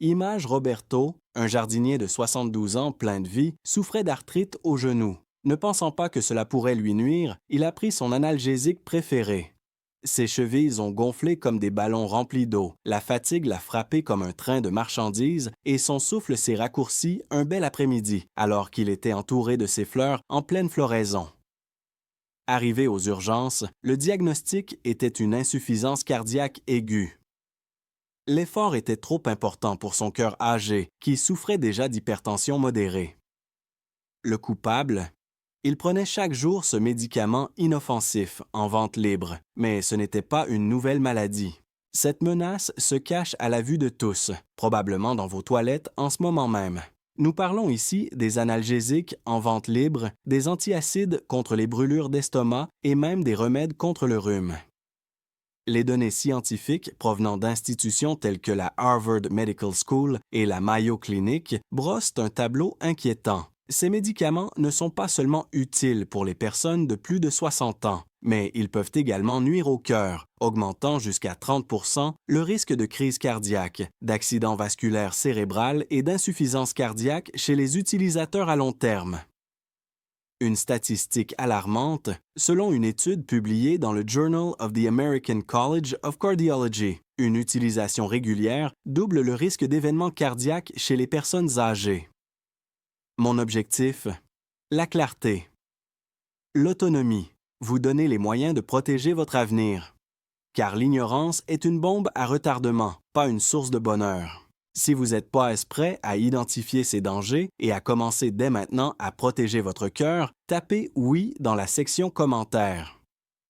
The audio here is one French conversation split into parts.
Image Roberto, un jardinier de 72 ans plein de vie, souffrait d'arthrite au genou. Ne pensant pas que cela pourrait lui nuire, il a pris son analgésique préféré. Ses chevilles ont gonflé comme des ballons remplis d'eau, la fatigue l'a frappé comme un train de marchandises et son souffle s'est raccourci un bel après-midi, alors qu'il était entouré de ses fleurs en pleine floraison. Arrivé aux urgences, le diagnostic était une insuffisance cardiaque aiguë. L'effort était trop important pour son cœur âgé, qui souffrait déjà d'hypertension modérée. Le coupable? Il prenait chaque jour ce médicament inoffensif en vente libre, mais ce n'était pas une nouvelle maladie. Cette menace se cache à la vue de tous, probablement dans vos toilettes en ce moment même. Nous parlons ici des analgésiques en vente libre, des antiacides contre les brûlures d'estomac et même des remèdes contre le rhume. Les données scientifiques provenant d'institutions telles que la Harvard Medical School et la Mayo Clinic brossent un tableau inquiétant. Ces médicaments ne sont pas seulement utiles pour les personnes de plus de 60 ans, mais ils peuvent également nuire au cœur, augmentant jusqu'à 30% le risque de crise cardiaque, d'accident vasculaire cérébral et d'insuffisance cardiaque chez les utilisateurs à long terme. Une statistique alarmante, selon une étude publiée dans le Journal of the American College of Cardiology. Une utilisation régulière double le risque d'événements cardiaques chez les personnes âgées. Mon objectif? La clarté. L'autonomie. Vous donner les moyens de protéger votre avenir. Car l'ignorance est une bombe à retardement, pas une source de bonheur. Si vous n'êtes pas prêt à identifier ces dangers et à commencer dès maintenant à protéger votre cœur, tapez « Oui » dans la section commentaires.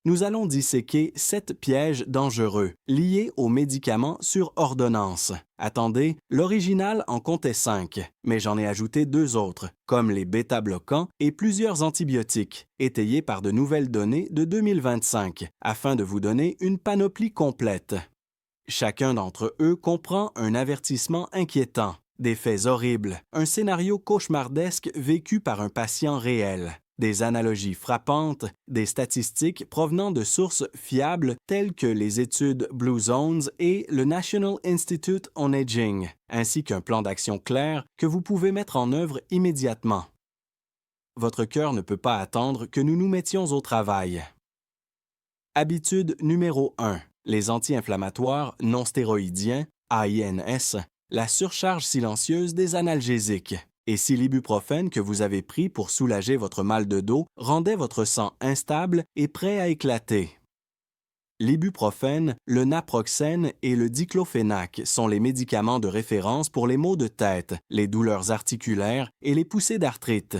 Nous allons disséquer 7 pièges dangereux liés aux médicaments sur ordonnance. Attendez, l'original en comptait 5, mais j'en ai ajouté 2 autres, comme les bêta-bloquants et plusieurs antibiotiques, étayés par de nouvelles données de 2025, afin de vous donner une panoplie complète. Chacun d'entre eux comprend un avertissement inquiétant, des faits horribles, un scénario cauchemardesque vécu par un patient réel, des analogies frappantes, des statistiques provenant de sources fiables telles que les études Blue Zones et le National Institute on Aging, ainsi qu'un plan d'action clair que vous pouvez mettre en œuvre immédiatement. Votre cœur ne peut pas attendre que nous nous mettions au travail. Habitude numéro 1. Les anti-inflammatoires non stéroïdiens, AINS, la surcharge silencieuse des analgésiques. Et si l'ibuprofène que vous avez pris pour soulager votre mal de dos rendait votre sang instable et prêt à éclater. L'ibuprofène, le naproxène et le diclofénac sont les médicaments de référence pour les maux de tête, les douleurs articulaires et les poussées d'arthrite.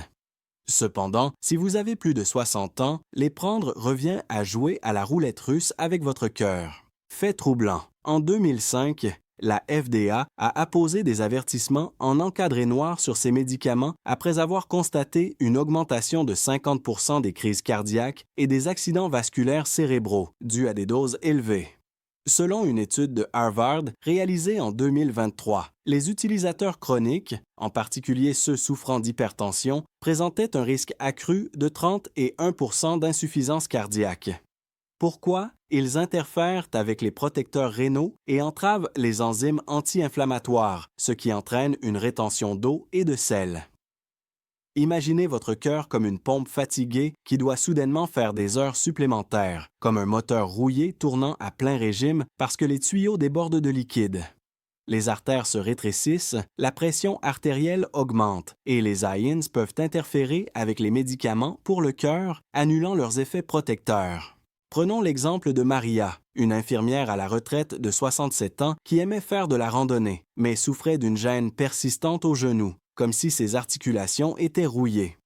Cependant, si vous avez plus de 60 ans, les prendre revient à jouer à la roulette russe avec votre cœur. Fait troublant. En 2005, la FDA a apposé des avertissements en encadré noir sur ces médicaments après avoir constaté une augmentation de 50% des crises cardiaques et des accidents vasculaires cérébraux dus à des doses élevées. Selon une étude de Harvard réalisée en 2023, les utilisateurs chroniques, en particulier ceux souffrant d'hypertension, présentaient un risque accru de 30 et 1% d'insuffisance cardiaque. Pourquoi? Ils interfèrent avec les protecteurs rénaux et entravent les enzymes anti-inflammatoires, ce qui entraîne une rétention d'eau et de sel. Imaginez votre cœur comme une pompe fatiguée qui doit soudainement faire des heures supplémentaires, comme un moteur rouillé tournant à plein régime parce que les tuyaux débordent de liquide. Les artères se rétrécissent, la pression artérielle augmente et les INS peuvent interférer avec les médicaments pour le cœur, annulant leurs effets protecteurs. Prenons l'exemple de Maria, une infirmière à la retraite de 67 ans qui aimait faire de la randonnée, mais souffrait d'une gêne persistante au genou, comme si ses articulations étaient rouillées.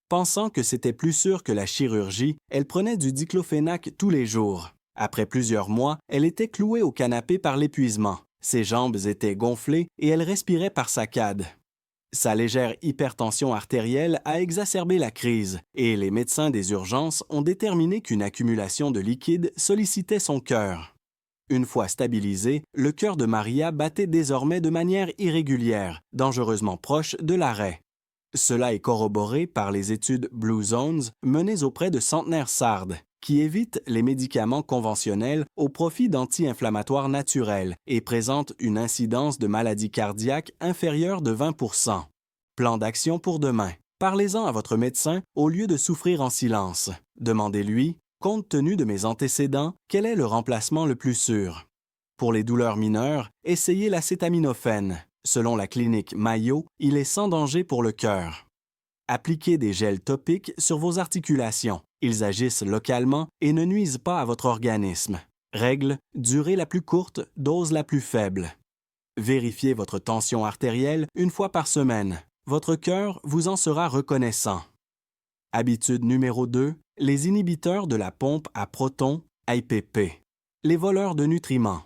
Pensant que c'était plus sûr que la chirurgie, elle prenait du diclofénac tous les jours. Après plusieurs mois, elle était clouée au canapé par l'épuisement. Ses jambes étaient gonflées et elle respirait par saccades. Sa légère hypertension artérielle a exacerbé la crise et les médecins des urgences ont déterminé qu'une accumulation de liquide sollicitait son cœur. Une fois stabilisé, le cœur de Maria battait désormais de manière irrégulière, dangereusement proche de l'arrêt. Cela est corroboré par les études Blue Zones menées auprès de centenaires sardes, qui évite les médicaments conventionnels au profit d'anti-inflammatoires naturels et présente une incidence de maladie cardiaque inférieure de 20 %. Plan d'action pour demain. Parlez-en à votre médecin au lieu de souffrir en silence. Demandez-lui, compte tenu de mes antécédents, quel est le remplacement le plus sûr? Pour les douleurs mineures, essayez l'acétaminophène. Selon la clinique Mayo, il est sans danger pour le cœur. Appliquez des gels topiques sur vos articulations. Ils agissent localement et ne nuisent pas à votre organisme. Règle, durée la plus courte, dose la plus faible. Vérifiez votre tension artérielle une fois par semaine. Votre cœur vous en sera reconnaissant. Habitude numéro 2, les inhibiteurs de la pompe à protons, IPP. Les voleurs de nutriments.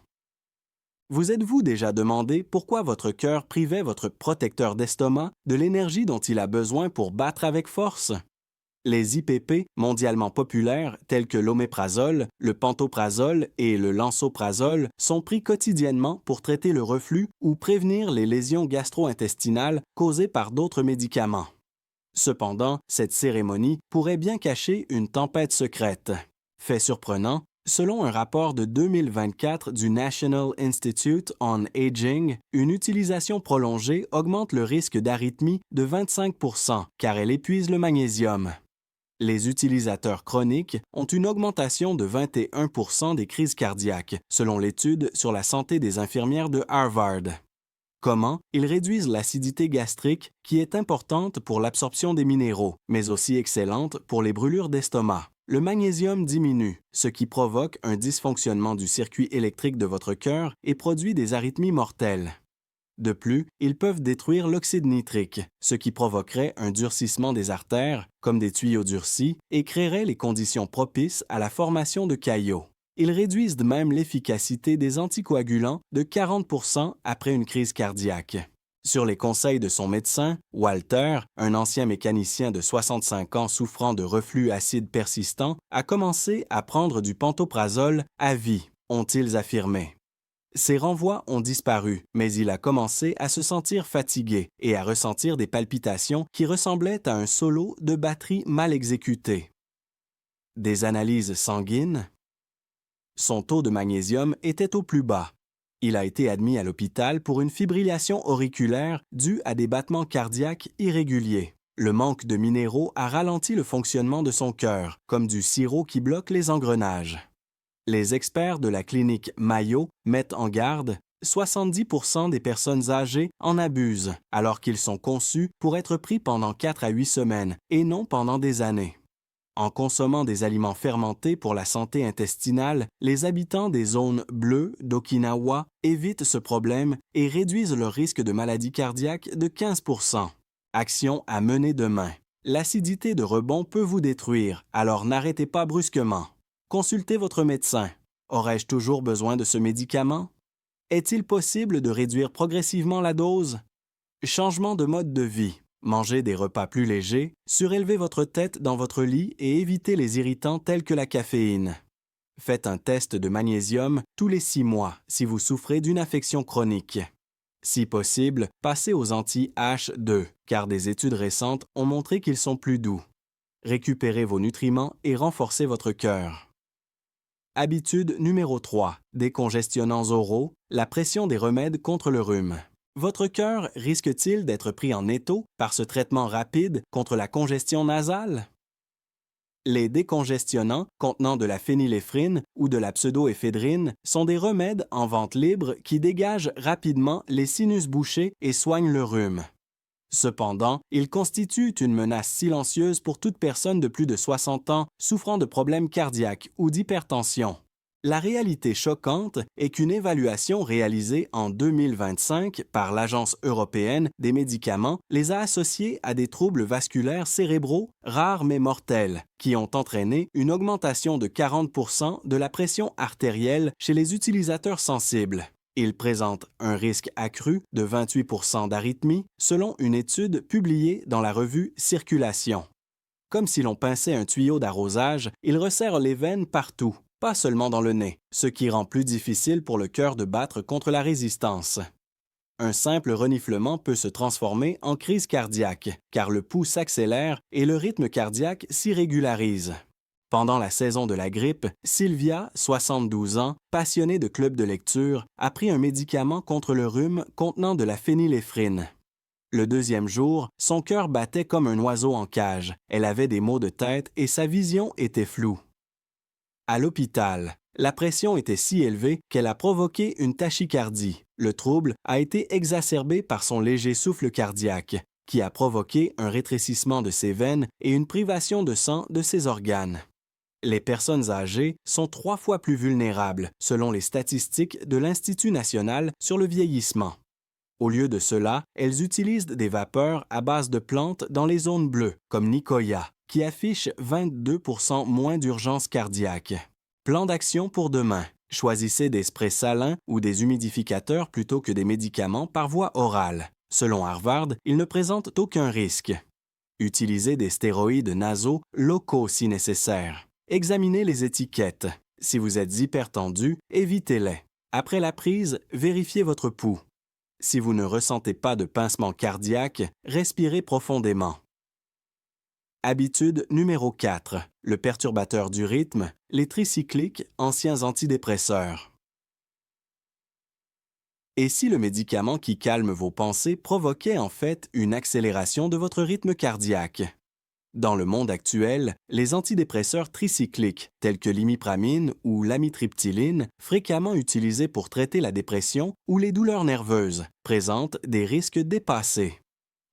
Vous êtes-vous déjà demandé pourquoi votre cœur privait votre protecteur d'estomac de l'énergie dont il a besoin pour battre avec force? Les IPP, mondialement populaires, tels que l'oméprazole, le pantoprazole et le lansoprazole, sont pris quotidiennement pour traiter le reflux ou prévenir les lésions gastro-intestinales causées par d'autres médicaments. Cependant, cette cérémonie pourrait bien cacher une tempête secrète. Fait surprenant, selon un rapport de 2024 du National Institute on Aging, une utilisation prolongée augmente le risque d'arythmie de 25 % car elle épuise le magnésium. Les utilisateurs chroniques ont une augmentation de 21 % des crises cardiaques, selon l'étude sur la santé des infirmières de Harvard. Comment? Ils réduisent l'acidité gastrique, qui est importante pour l'absorption des minéraux, mais aussi excellente pour les brûlures d'estomac. Le magnésium diminue, ce qui provoque un dysfonctionnement du circuit électrique de votre cœur et produit des arythmies mortelles. De plus, ils peuvent détruire l'oxyde nitrique, ce qui provoquerait un durcissement des artères, comme des tuyaux durcis, et créerait les conditions propices à la formation de caillots. Ils réduisent de même l'efficacité des anticoagulants de 40 % après une crise cardiaque. Sur les conseils de son médecin, Walter, un ancien mécanicien de 65 ans souffrant de reflux acide persistant, a commencé à prendre du pantoprazole à vie, ont-ils affirmé. Ses renvois ont disparu, mais il a commencé à se sentir fatigué et à ressentir des palpitations qui ressemblaient à un solo de batterie mal exécuté. Des analyses sanguines. Son taux de magnésium était au plus bas. Il a été admis à l'hôpital pour une fibrillation auriculaire due à des battements cardiaques irréguliers. Le manque de minéraux a ralenti le fonctionnement de son cœur, comme du sirop qui bloque les engrenages. Les experts de la clinique Mayo mettent en garde 70 % des personnes âgées en abusent, alors qu'ils sont conçus pour être pris pendant 4 à 8 semaines et non pendant des années. En consommant des aliments fermentés pour la santé intestinale, les habitants des zones bleues d'Okinawa évitent ce problème et réduisent leur risque de maladie cardiaque de 15 %. Action à mener demain. L'acidité de rebond peut vous détruire, alors n'arrêtez pas brusquement. Consultez votre médecin. Aurais-je toujours besoin de ce médicament? Est-il possible de réduire progressivement la dose? Changement de mode de vie. Mangez des repas plus légers, surélevez votre tête dans votre lit et évitez les irritants tels que la caféine. Faites un test de magnésium tous les 6 mois si vous souffrez d'une affection chronique. Si possible, passez aux anti-H2, car des études récentes ont montré qu'ils sont plus doux. Récupérez vos nutriments et renforcez votre cœur. Habitude numéro 3. Décongestionnants oraux, la pression des remèdes contre le rhume. Votre cœur risque-t-il d'être pris en étau par ce traitement rapide contre la congestion nasale? Les décongestionnants contenant de la phényléphrine ou de la pseudoéphédrine sont des remèdes en vente libre qui dégagent rapidement les sinus bouchés et soignent le rhume. Cependant, ils constituent une menace silencieuse pour toute personne de plus de 60 ans souffrant de problèmes cardiaques ou d'hypertension. La réalité choquante est qu'une évaluation réalisée en 2025 par l'Agence européenne des médicaments les a associés à des troubles vasculaires cérébraux rares mais mortels, qui ont entraîné une augmentation de 40 % de la pression artérielle chez les utilisateurs sensibles. Ils présentent un risque accru de 28 % d'arythmie selon une étude publiée dans la revue Circulation. Comme si l'on pinçait un tuyau d'arrosage, ils resserrent les veines partout, pas seulement dans le nez, ce qui rend plus difficile pour le cœur de battre contre la résistance. Un simple reniflement peut se transformer en crise cardiaque, car le pouls s'accélère et le rythme cardiaque s'irrégularise. Pendant la saison de la grippe, Sylvia, 72 ans, passionnée de club de lecture, a pris un médicament contre le rhume contenant de la phényléphrine. Le deuxième jour, son cœur battait comme un oiseau en cage, elle avait des maux de tête et sa vision était floue. À l'hôpital, la pression était si élevée qu'elle a provoqué une tachycardie. Le trouble a été exacerbé par son léger souffle cardiaque, qui a provoqué un rétrécissement de ses veines et une privation de sang de ses organes. Les personnes âgées sont 3 fois plus vulnérables, selon les statistiques de l'Institut national sur le vieillissement. Au lieu de cela, elles utilisent des vapeurs à base de plantes dans les zones bleues, comme Nicoya, qui affiche 22% moins d'urgence cardiaque. Plan d'action pour demain. Choisissez des sprays salins ou des humidificateurs plutôt que des médicaments par voie orale. Selon Harvard, ils ne présentent aucun risque. Utilisez des stéroïdes nasaux locaux si nécessaire. Examinez les étiquettes. Si vous êtes hypertendu, évitez-les. Après la prise, vérifiez votre pouls. Si vous ne ressentez pas de pincement cardiaque, respirez profondément. Habitude numéro 4. Le perturbateur du rythme, les tricycliques, anciens antidépresseurs. Et si le médicament qui calme vos pensées provoquait en fait une accélération de votre rythme cardiaque? Dans le monde actuel, les antidépresseurs tricycliques, tels que l'imipramine ou l'amitriptyline, fréquemment utilisés pour traiter la dépression ou les douleurs nerveuses, présentent des risques dépassés.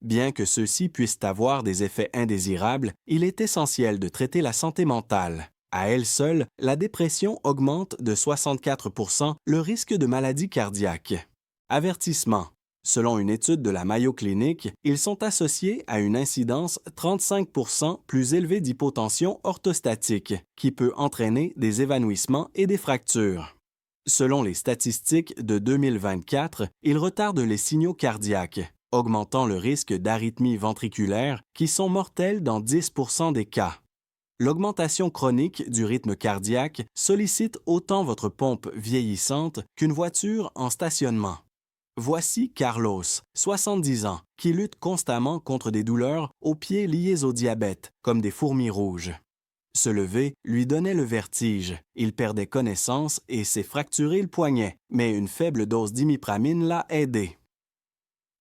Bien que ceux-ci puissent avoir des effets indésirables, il est essentiel de traiter la santé mentale. À elle seule, la dépression augmente de 64% le risque de maladie cardiaque. Avertissement. Selon une étude de la Mayo Clinic, ils sont associés à une incidence 35% plus élevée d'hypotension orthostatique, qui peut entraîner des évanouissements et des fractures. Selon les statistiques de 2024, ils retardent les signaux cardiaques, augmentant le risque d'arythmies ventriculaires qui sont mortelles dans 10% des cas. L'augmentation chronique du rythme cardiaque sollicite autant votre pompe vieillissante qu'une voiture en stationnement. Voici Carlos, 70 ans, qui lutte constamment contre des douleurs aux pieds liées au diabète, comme des fourmis rouges. Se lever lui donnait le vertige, il perdait connaissance et s'est fracturé le poignet, mais une faible dose d'imipramine l'a aidé.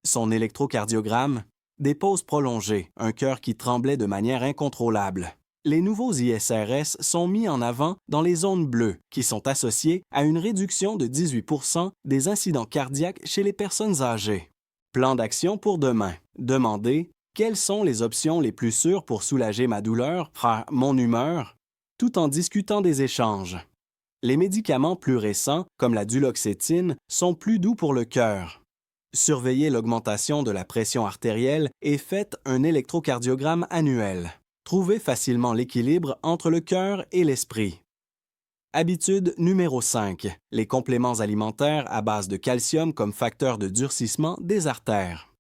Son électrocardiogramme? Des pauses prolongées, un cœur qui tremblait de manière incontrôlable. Les nouveaux ISRS sont mis en avant dans les zones bleues, qui sont associées à une réduction de 18% des incidents cardiaques chez les personnes âgées. Plan d'action pour demain. Demandez quelles sont les options les plus sûres pour soulager ma douleur, mon humeur, tout en discutant des échanges. Les médicaments plus récents, comme la duloxétine, sont plus doux pour le cœur. Surveillez l'augmentation de la pression artérielle et faites un électrocardiogramme annuel. Trouvez facilement l'équilibre entre le cœur et l'esprit. Habitude numéro 5. Les compléments alimentaires à base de calcium comme facteur de durcissement des artères.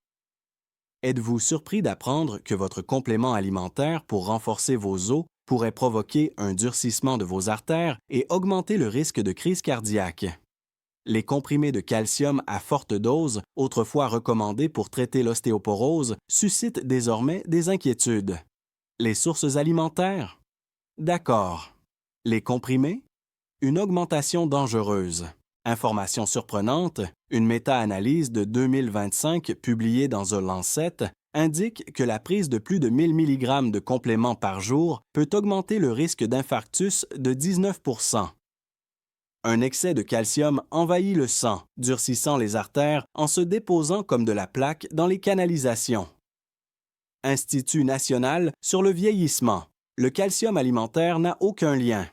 Êtes-vous surpris d'apprendre que votre complément alimentaire pour renforcer vos os pourrait provoquer un durcissement de vos artères et augmenter le risque de crise cardiaque? Les comprimés de calcium à forte dose, autrefois recommandés pour traiter l'ostéoporose, suscitent désormais des inquiétudes. Les sources alimentaires? D'accord. Les comprimés? Une augmentation dangereuse. Information surprenante, une méta-analyse de 2025 publiée dans The Lancet indique que la prise de plus de 1000 mg de compléments par jour peut augmenter le risque d'infarctus de 19%. Un excès de calcium envahit le sang, durcissant les artères en se déposant comme de la plaque dans les canalisations. Institut national sur le vieillissement. Le calcium alimentaire n'a aucun lien.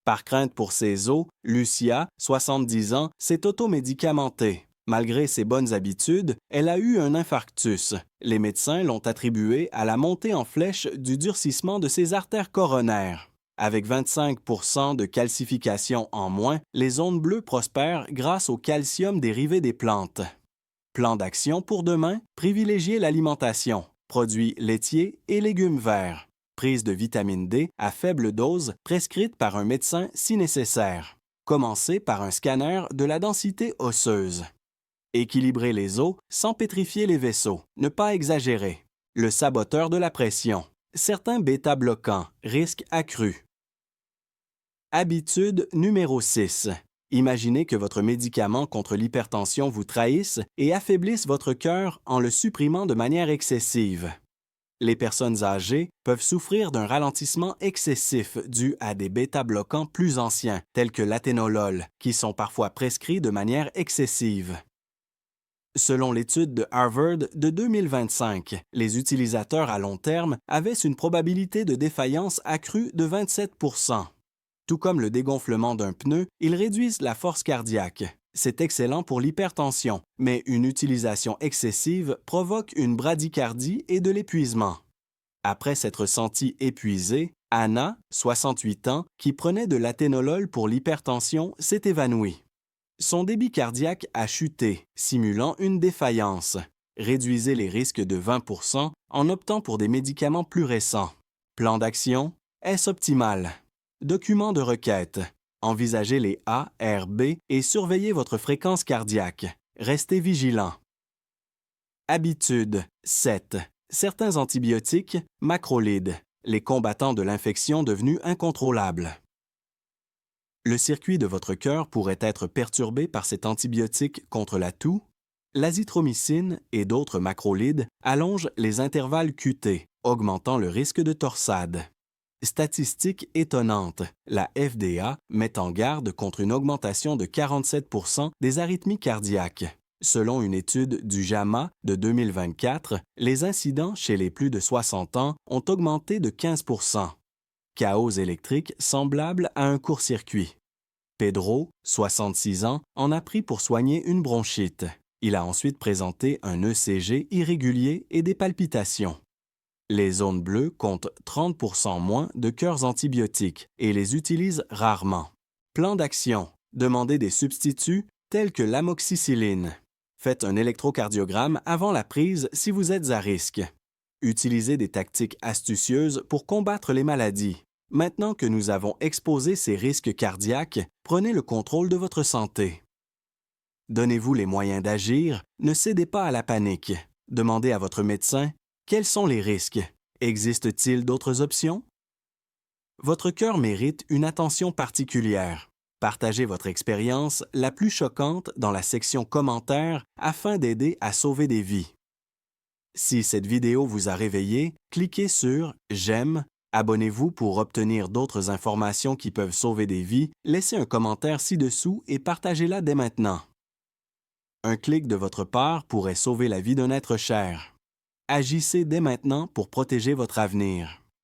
Par crainte pour ses os, Lucia, 70 ans, s'est automédicamentée. Malgré ses bonnes habitudes, elle a eu un infarctus. Les médecins l'ont attribué à la montée en flèche du durcissement de ses artères coronaires. Avec 25% de calcification en moins, les zones bleues prospèrent grâce au calcium dérivé des plantes. Plan d'action pour demain? Privilégier l'alimentation. Produits laitiers et légumes verts. Prise de vitamine D à faible dose prescrite par un médecin si nécessaire. Commencez par un scanner de la densité osseuse. Équilibrer les os sans pétrifier les vaisseaux. Ne pas exagérer. Le saboteur de la pression. Certains bêta-bloquants, risque accru. Habitude numéro 6. Imaginez que votre médicament contre l'hypertension vous trahisse et affaiblisse votre cœur en le supprimant de manière excessive. Les personnes âgées peuvent souffrir d'un ralentissement excessif dû à des bêta-bloquants plus anciens, tels que l'athénolol, qui sont parfois prescrits de manière excessive. Selon l'étude de Harvard de 2025, les utilisateurs à long terme avaient une probabilité de défaillance accrue de 27 %. Tout comme le dégonflement d'un pneu, ils réduisent la force cardiaque. C'est excellent pour l'hypertension, mais une utilisation excessive provoque une bradycardie et de l'épuisement. Après s'être sentie épuisée, Anna, 68 ans, qui prenait de l'athénolol pour l'hypertension, s'est évanouie. Son débit cardiaque a chuté, simulant une défaillance. Réduisez les risques de 20 % en optant pour des médicaments plus récents. Plan d'action? Est-ce optimal? Document de requête. Envisagez les A, R, B et surveillez votre fréquence cardiaque. Restez vigilant. Habitude 7. Certains antibiotiques, macrolides, les combattants de l'infection devenus incontrôlables. Le circuit de votre cœur pourrait être perturbé par cet antibiotique contre la toux. L'azithromycine et d'autres macrolides allongent les intervalles QT, augmentant le risque de torsade. Statistique étonnante, la FDA met en garde contre une augmentation de 47 % des arythmies cardiaques. Selon une étude du JAMA de 2024, les incidents chez les plus de 60 ans ont augmenté de 15 %. Chaos électrique semblable à un court-circuit. Pedro, 66 ans, en a pris pour soigner une bronchite. Il a ensuite présenté un ECG irrégulier et des palpitations. Les zones bleues comptent 30 % moins de cœurs antibiotiques et les utilisent rarement. Plan d'action. Demandez des substituts tels que l'amoxicilline. Faites un électrocardiogramme avant la prise si vous êtes à risque. Utilisez des tactiques astucieuses pour combattre les maladies. Maintenant que nous avons exposé ces risques cardiaques, prenez le contrôle de votre santé. Donnez-vous les moyens d'agir, ne cédez pas à la panique. Demandez à votre médecin quels sont les risques. Existe-t-il d'autres options? Votre cœur mérite une attention particulière. Partagez votre expérience la plus choquante dans la section commentaires afin d'aider à sauver des vies. Si cette vidéo vous a réveillé, cliquez sur « J'aime », abonnez-vous pour obtenir d'autres informations qui peuvent sauver des vies, laissez un commentaire ci-dessous et partagez-la dès maintenant. Un clic de votre part pourrait sauver la vie d'un être cher. Agissez dès maintenant pour protéger votre avenir.